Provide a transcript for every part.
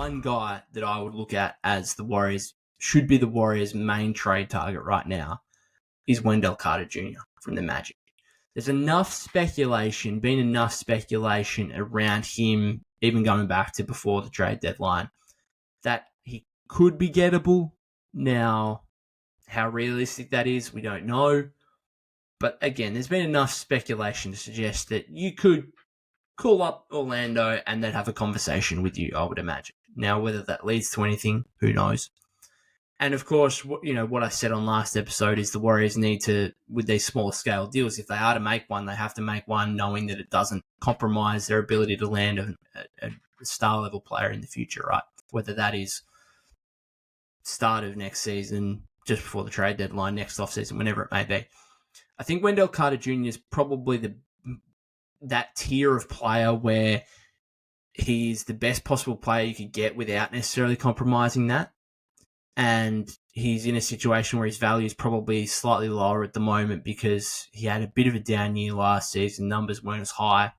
one guy that I would look at as should be the Warriors' main trade target right now is Wendell Carter Jr. from the Magic. There's been enough speculation around him, even going back to before the trade deadline, that he could be gettable. Now, how realistic that is, we don't know. But again, there's been enough speculation to suggest that you could call up Orlando and they'd have a conversation with you, I would imagine. Now, whether that leads to anything, who knows? And of course, what I said on last episode is the Warriors need to, with these smaller scale deals, if they are to make one, they have to make one knowing that it doesn't compromise their ability to land a star level player in the future, right? Whether that is start of next season, just before the trade deadline, next offseason, whenever it may be. I think Wendell Carter Jr. is probably that tier of player where he's the best possible player you could get without necessarily compromising that. And he's in a situation where his value is probably slightly lower at the moment because he had a bit of a down year last season. Numbers weren't as high.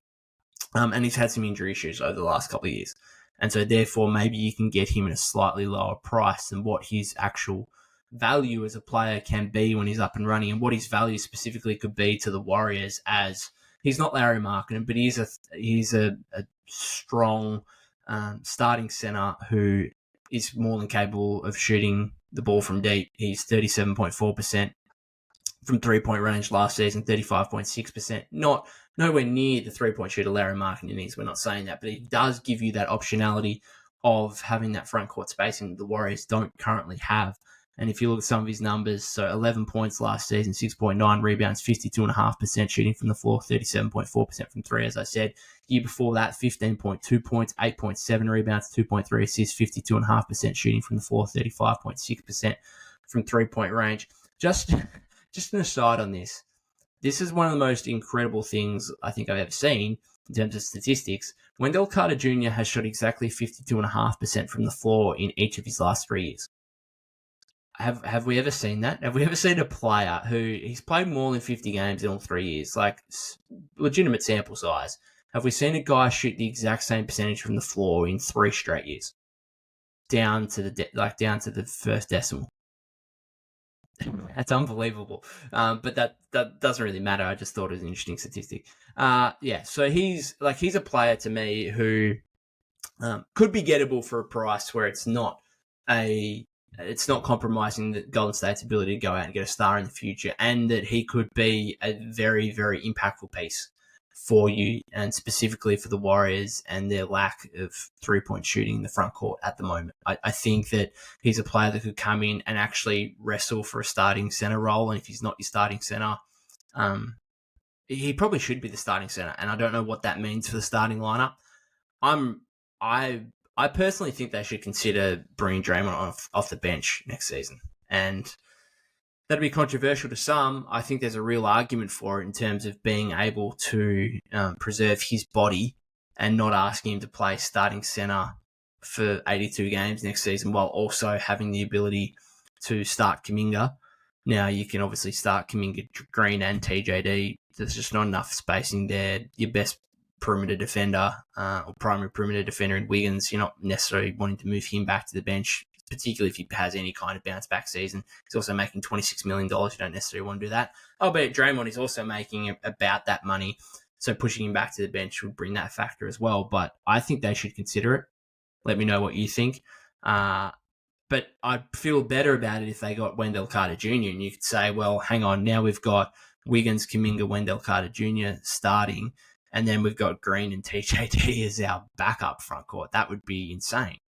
And he's had some injury issues over the last couple of years. And so therefore, maybe you can get him at a slightly lower price than what his actual value as a player can be when he's up and running, and what his value specifically could be to the Warriors. As he's not Lauri Markkanen, but he's a strong starting center who is more than capable of shooting the ball from deep. He's 37.4% from three-point range last season, 35.6%. Nowhere near the three-point shooter Lauri Markkanen is. We're not saying that, but he does give you that optionality of having that front court spacing that the Warriors don't currently have. And if you look at some of his numbers, so 11 points last season, 6.9 rebounds, 52.5% shooting from the floor, 37.4% from three, as I said. Year before that, 15.2 points, 8.7 rebounds, 2.3 assists, 52.5% shooting from the floor, 35.6% from three-point range. Just an aside on this. This is one of the most incredible things I think I've ever seen in terms of statistics. Wendell Carter Jr. has shot exactly 52.5% from the floor in each of his last 3 years. Have we ever seen that? Have we ever seen a player he's played more than 50 games in all 3 years, like legitimate sample size? Have we seen a guy shoot the exact same percentage from the floor in 3 straight years, down to the first decimal? That's unbelievable. But that doesn't really matter. I just thought it was an interesting statistic. So he's a player to me who could be gettable for a price where it's not compromising the Golden State's ability to go out and get a star in the future, and that he could be a very, very impactful piece for you, and specifically for the Warriors and their lack of three-point shooting in the front court at the moment. I think that he's a player that could come in and actually wrestle for a starting center role, and if he's not your starting center, he probably should be the starting center, and I don't know what that means for the starting lineup. I personally think they should consider bringing Draymond off the bench next season. And that'd be controversial to some. I think there's a real argument for it in terms of being able to preserve his body and not asking him to play starting center for 82 games next season, while also having the ability to start Kuminga. Now, you can obviously start Kuminga, Green, and TJD. There's just not enough spacing there. Your best perimeter defender or primary perimeter defender in Wiggins, you're not necessarily wanting to move him back to the bench, particularly if he has any kind of bounce back season. He's also making $26 million. You don't necessarily want to do that. Albeit Draymond is also making about that money, so pushing him back to the bench would bring that factor as well. But I think they should consider it. Let me know what you think. But I'd feel better about it if they got Wendell Carter Jr. and you could say, well, hang on, now we've got Wiggins, Kuminga, Wendell Carter Jr. starting, and then we've got Green and TJD as our backup front court. That would be insane.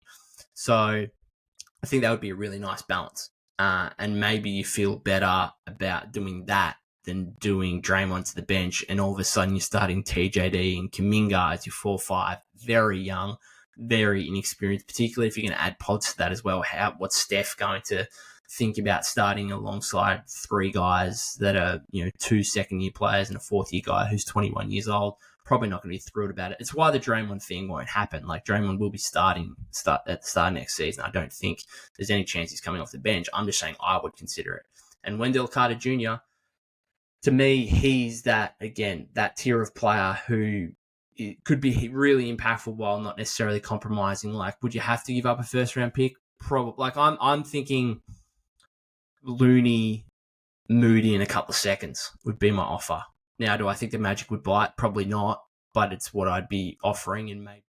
So I think that would be a really nice balance. And maybe you feel better about doing that than doing Draymond to the bench, and all of a sudden you're starting TJD and Kuminga as your 4-5. Very young, very inexperienced, particularly if you're going to add pods to that as well. What's Steph going to think about starting alongside 3 guys that are, 2 second-year players and a 4th-year guy who's 21 years old? Probably not going to be thrilled about it. It's why the Draymond thing won't happen. Like, Draymond will be start at the start of next season. I don't think there's any chance he's coming off the bench. I'm just saying I would consider it. And Wendell Carter Jr., to me, he's that tier of player who it could be really impactful while not necessarily compromising. Like, would you have to give up a first round pick? Probably. Like, I'm thinking Looney, Moody in a couple of seconds would be my offer. Now, do I think the Magic would buy it? Probably not, but it's what I'd be offering, and maybe